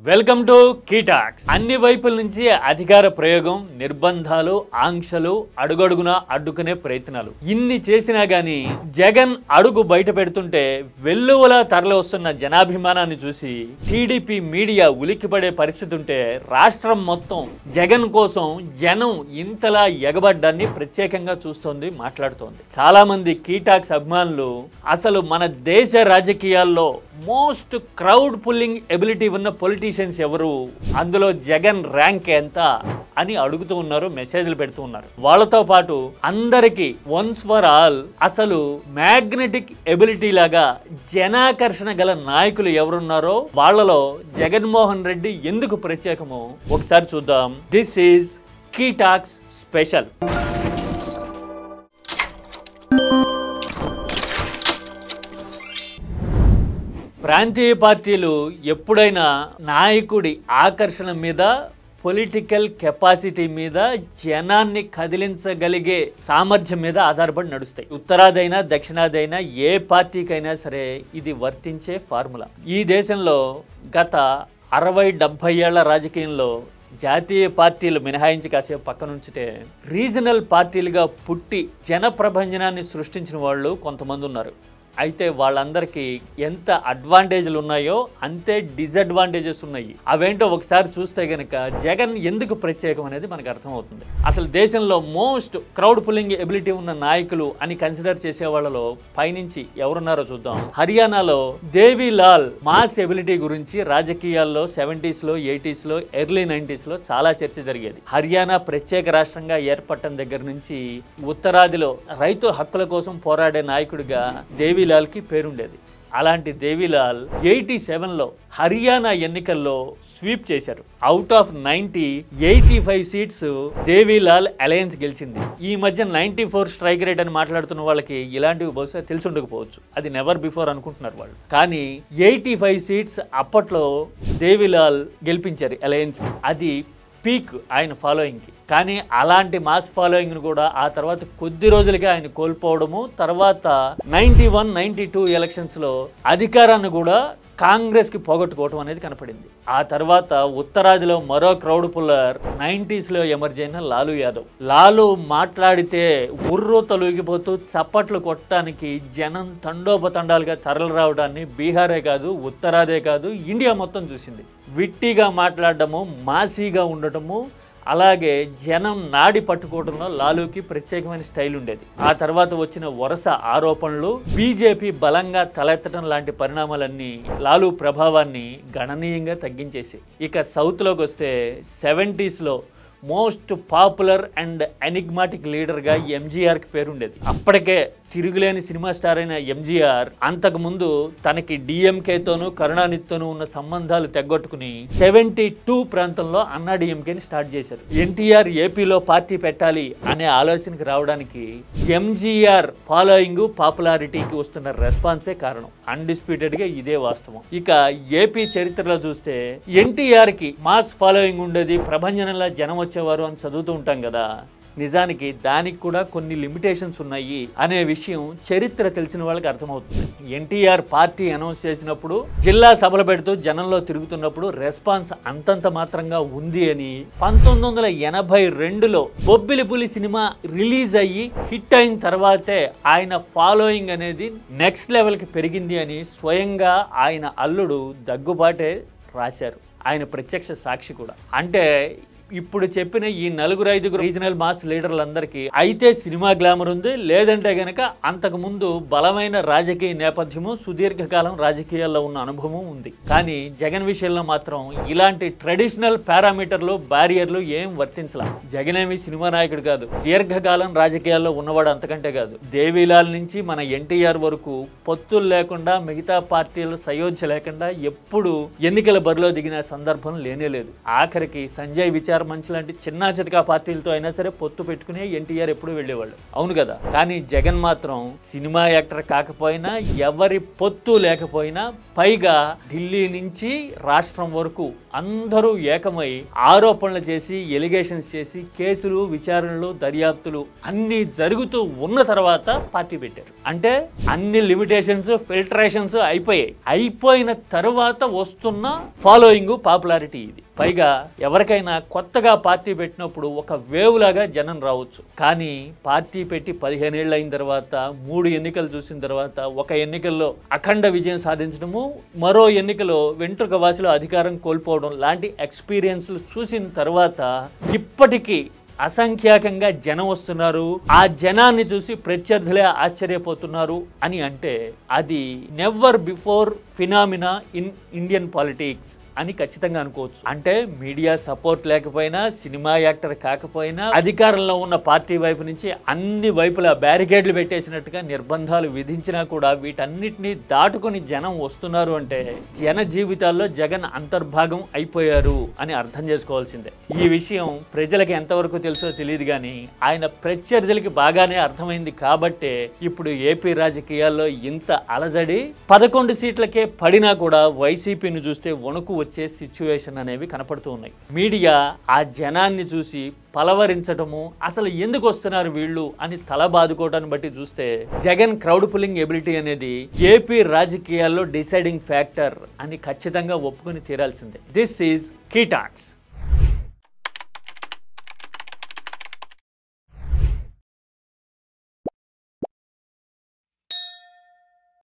Welcome to కీటాక్స్. అన్ని వైపుల నుంచి అధికార ప్రయోగం, నిర్బంధాలు, ఆంక్షలు, అడుగడుగున అడ్డుకునే ప్రయత్నాలు ఇన్ని చేసినా గానీ జగన్ అడుగు బయట పెడుతుంటే వెల్లువలా తరలి వస్తున్న జనాభిమానాన్ని చూసి టీడీపీ మీడియా ఉలిక్కిపడే పరిస్థితి ఉంటే రాష్ట్రం మొత్తం జగన్ కోసం జనం ఇంతలా ఎగబడ్డాన్ని ప్రత్యేకంగా చూస్తోంది, మాట్లాడుతోంది. చాలా మంది కీటాక్స్ అభిమానులు అసలు మన దేశ రాజకీయాల్లో మోస్ట్ క్రౌడ్ పుల్లింగ్ ఎబిలిటీ ఉన్న పొలిటీషియన్స్ ఎవరు, అందులో జగన్ ర్యాంక్ ఎంత అని అడుగుతూ ఉన్నారు, మెసేజ్లు పెడుతూ ఉన్నారు. వాళ్ళతో పాటు అందరికీ వన్స్ ఫర్ ఆల్ అసలు మ్యాగ్నెటిక్ ఎబిలిటీ లాగా జనాకర్షణ గల నాయకులు ఎవరున్నారో వాళ్ళలో జగన్మోహన్ రెడ్డి ఎందుకు ప్రత్యేకమో ఒకసారి చూద్దాం. దిస్ ఈజ్ కీటాక్స్ స్పెషల్. ప్రాంతీయ పార్టీలు ఎప్పుడైనా నాయకుడి ఆకర్షణ మీద, పొలిటికల్ కెపాసిటీ మీద, జనాన్ని కదిలించగలిగే సామర్థ్యం మీద ఆధారపడి నడుస్తాయి. ఉత్తరాదైనా దక్షిణాదైనా ఏ పార్టీకైనా సరే ఇది వర్తించే ఫార్ములా. ఈ దేశంలో గత 60-70 ఏళ్ల రాజకీయంలో జాతీయ పార్టీలు మినహాయించి కాసేపు పక్కనుంచితే రీజనల్ పార్టీలుగా పుట్టి జన ప్రభంజనాన్ని సృష్టించిన వాళ్ళు కొంతమంది ఉన్నారు. అయితే వాళ్ళందరికీ ఎంత అడ్వాంటేజ్లు ఉన్నాయో అంతే డిసడ్వాంటేజెస్ ఉన్నాయి. అవేంటో ఒకసారి చూస్తే గనక జగన్ ఎందుకు ప్రత్యేకం అనేది మనకు అర్థమవుతుంది. అసలు దేశంలో మోస్ట్ క్రౌడ్ పుల్లింగ్ ఎబిలిటీ ఉన్న నాయకులు అని కన్సిడర్ చేసే వాళ్ళలో పైనుంచి ఎవరున్నారో చూద్దాం. హర్యానాలో దేవీలాల్ మాస్ ఎబిలిటీ గురించి రాజకీయాల్లో 70s లో 80s లో ఎర్లీ 90s లో చాలా చర్చ జరిగేది. హర్యానా ప్రత్యేక రాష్ట్రంగా ఏర్పడటం దగ్గర నుంచి ఉత్తరాదిలో రైతు హక్కుల కోసం పోరాడే నాయకుడిగా దేవీలాల్ కి పేరుండేది. అలాంటి దేవీలాల్ 87లో హర్యానా ఎన్నికల్లో స్వీప్ చేశారు. Out of 90, 85 seats Devi Lal alliance గెలిచింది. ఈ మధ్య 94 స్ట్రైక్ రేట్ అని మాట్లాడుతున్న వాళ్ళకి ఇలాంటివి బహుశా తెలిసి ఉండకపోవచ్చు. అది నెవర్ బిఫోర్ అనుకుంటున్నారు వాళ్ళు. కానీ 85 సీట్స్ అప్పట్లో దేవీలాల్ గెలిపించారు అలయన్స్. అది పీక్ ఆయన ఫాలోయింగ్కి. కానీ అలాంటి మాస్ ఫాలోయింగ్ను కూడా ఆ తర్వాత కొద్ది రోజులకే ఆయన కోల్పోవడము, తర్వాత 91, 92 ఎలక్షన్స్లో అధికారాన్ని కూడా కాంగ్రెస్కి పోగొట్టుకోవడం అనేది కనపడింది. ఆ తర్వాత ఉత్తరాదిలో మరో క్రౌడ్ పుల్లర్ 90s లో ఎమర్జ్ అయిన లాలూ యాదవ్. లాలూ మాట్లాడితే ఉర్రు తొలగిపోతూ చప్పట్లు కొట్టడానికి జనం తండోపతండాలుగా తరలి రావడాన్ని బీహారే కాదు, ఉత్తరాదే కాదు, ఇండియా మొత్తం చూసింది. విట్టిగా మాట్లాడటము, మాసీగా ఉండటము, అలాగే జనం నాడి పట్టుకోవడంలో లాలూకి ప్రత్యేకమైన స్టైల్ ఉండేది. ఆ తర్వాత వచ్చిన వరుస ఆరోపణలు, బీజేపీ బలంగా తలెత్తడం లాంటి పరిణామాలన్నీ లాలూ ప్రభావాన్ని గణనీయంగా తగ్గించేసి. ఇక సౌత్లోకి వస్తే 70s లో మోస్ట్ పాపులర్ అండ్ ఎనిగ్మాటిక్ లీడర్గా ఎంజీఆర్కి పేరుండేది. అప్పటికే తిరుగులేని సినిమా స్టార్ అయిన ఎంజీఆర్ అంతకుముందు తనకి డిఎంకేతోనూ కరుణానిధితోనూ ఉన్న సంబంధాలు తెగొట్టుకుని 72 ప్రాంతంలో అన్నా డిఎంకేని స్టార్ట్ చేశారు. ఎన్టీఆర్ ఏపీలో పార్టీ పెట్టాలి అనే ఆలోచనకి రావడానికి ఎంజీఆర్ ఫాలోయింగ్, పాపులారిటీకి వస్తున్న రెస్పాన్సే కారణం. అన్డిస్ప్యూటెడ్గా ఇదే వాస్తవం. ఇక ఏపీ చరిత్రలో చూస్తే ఎన్టీఆర్కి మాస్ ఫాలోయింగ్ ఉండేది, ప్రభంజనంలా జనం వచ్చేవారు అని చదువుతూ ఉంటాం కదా. నిజానికి దానికి కూడా కొన్ని లిమిటేషన్స్ ఉన్నాయి అనే విషయం చరిత్ర తెలిసిన వాళ్ళకి అర్థమవుతుంది. ఎన్టీఆర్ పార్టీ అనౌన్స్ చేసినప్పుడు, జిల్లా సభలు పెడుతూ జనంలో తిరుగుతున్నప్పుడు రెస్పాన్స్ అంతంత మాత్రంగా ఉంది అని 1982లో బొబ్బిలిపులి సినిమా రిలీజ్ అయ్యి హిట్ అయిన తర్వాతే ఆయన ఫాలోయింగ్ అనేది నెక్స్ట్ లెవెల్కి పెరిగింది అని స్వయంగా ఆయన అల్లుడు దగ్గుబాటే రాశారు. ఆయన ప్రత్యక్ష సాక్షి కూడా. అంటే ఇప్పుడు చెప్పిన ఈ 4-5 రీజనల్ మాస్ లీడర్లందరికీ అయితే సినిమా గ్లామర్ ఉంది, లేదంటే గనక అంతకుముందు బలమైన రాజకీయ నేపథ్యము, సుదీర్ఘకాలం రాజకీయాల్లో ఉన్న అనుభవం ఉంది. కానీ జగన్ విషయంలో మాత్రం ఇలాంటి ట్రెడిషనల్ పారామీటర్లు, బ్యారియర్లు ఏం వర్తించలా. జగన్ ఏమి సినిమా నాయకుడు కాదు, దీర్ఘకాలం రాజకీయాల్లో ఉన్నవాడు అంతకంటే కాదు. దేవీలాల్ నుంచి మన ఎన్టీఆర్ వరకు పొత్తులు లేకుండా, మిగతా పార్టీలు సయోధ్య లేకుండా ఎప్పుడు ఎన్నికల బరిలో దిగిన సందర్భం లేనేలేదు. ఆఖరికి సంజయ్ విచారం వైఎస్ఆర్ మంచి లాంటి చిన్న చితకా పార్టీలతో అయినా సరే పొత్తు పెట్టుకునే ఎన్టీఆర్ ఎప్పుడు వెళ్ళేవాళ్ళు, అవును కదా. కానీ జగన్ మాత్రం సినిమా యాక్టర్ కాకపోయినా, ఎవరి పొత్తు లేకపోయినా, పైగా ఢిల్లీ నుంచి రాష్ట్రం వరకు అందరూ ఏకమై ఆరోపణలు చేసి, ఎలిగేషన్స్ చేసి, కేసులు, విచారణలు, దర్యాప్తులు అన్నీ జరుగుతూ ఉన్న తర్వాత పార్టీ పెట్టారు. అంటే అన్ని లిమిటేషన్స్, ఫిల్టరేషన్స్ అయిపోయిన తర్వాత వస్తున్న ఫాలోయింగ్, పాపులారిటీ ఇది. పైగా ఎవరికైనా కొత్తగా పార్టీ పెట్టినప్పుడు ఒక వేవ్ లాగా జనం రావచ్చు. కానీ పార్టీ పెట్టి 15 ఏళ్ళు అయిన తర్వాత, 3 ఎన్నికలు చూసిన తర్వాత, ఒక ఎన్నికల్లో అఖండ విజయం సాధించడము, మరో ఎన్నికలో వెంట్రుక వాసిలో అధికారం కోల్పోవడం లాంటి ఎక్స్పీరియన్స్లు చూసిన తర్వాత ఇప్పటికీ అసంఖ్యాకంగా జనం వస్తున్నారు. ఆ జనాన్ని చూసి ప్రత్యర్థులే ఆశ్చర్యపోతున్నారు అని అంటే అది never before phenomena in Indian politics అని ఖచ్చితంగా అనుకోవచ్చు. అంటే మీడియా సపోర్ట్ లేకపోయినా, సినిమా యాక్టర్ కాకపోయినా, అధికారంలో ఉన్న పార్టీ వైపు నుంచి అన్ని వైపులా బ్యారికేడ్లు పెట్టేసినట్టుగా నిర్బంధాలు విధించినా కూడా వీటన్నిటినీ దాటుకొని జనం వస్తున్నారు అంటే జన జీవితాల్లో జగన్ అంతర్భాగం అయిపోయారు అని అర్థం చేసుకోవాల్సిందే. ఈ విషయం ప్రజలకు ఎంతవరకు తెలుసో తెలియదు కానీ ఆయన ప్రత్యర్థులకి బాగానే అర్థమైంది కాబట్టే ఇప్పుడు ఏపీ రాజకీయాల్లో ఇంత అలజడి. 11 సీట్లకే పడినా కూడా వైసీపీని చూస్తే వణుకు వచ్చే సిచ్యువేషన్ అనేవి కనపడుతూ ఉన్నాయి. మీడియా ఆ జనాన్ని చూసి పలవరించటము, అసలు ఎందుకు వస్తున్నారు వీళ్ళు అని తల బాదుకోవటాన్ని బట్టి చూస్తే జగన్ క్రౌడ్ పుల్లింగ్ ఎబిలిటీ అనేది ఏపీ రాజకీయాల్లో డిసైడింగ్ ఫ్యాక్టర్ అని ఖచ్చితంగా ఒప్పుకొని తీరాల్సిందే. This is key talks.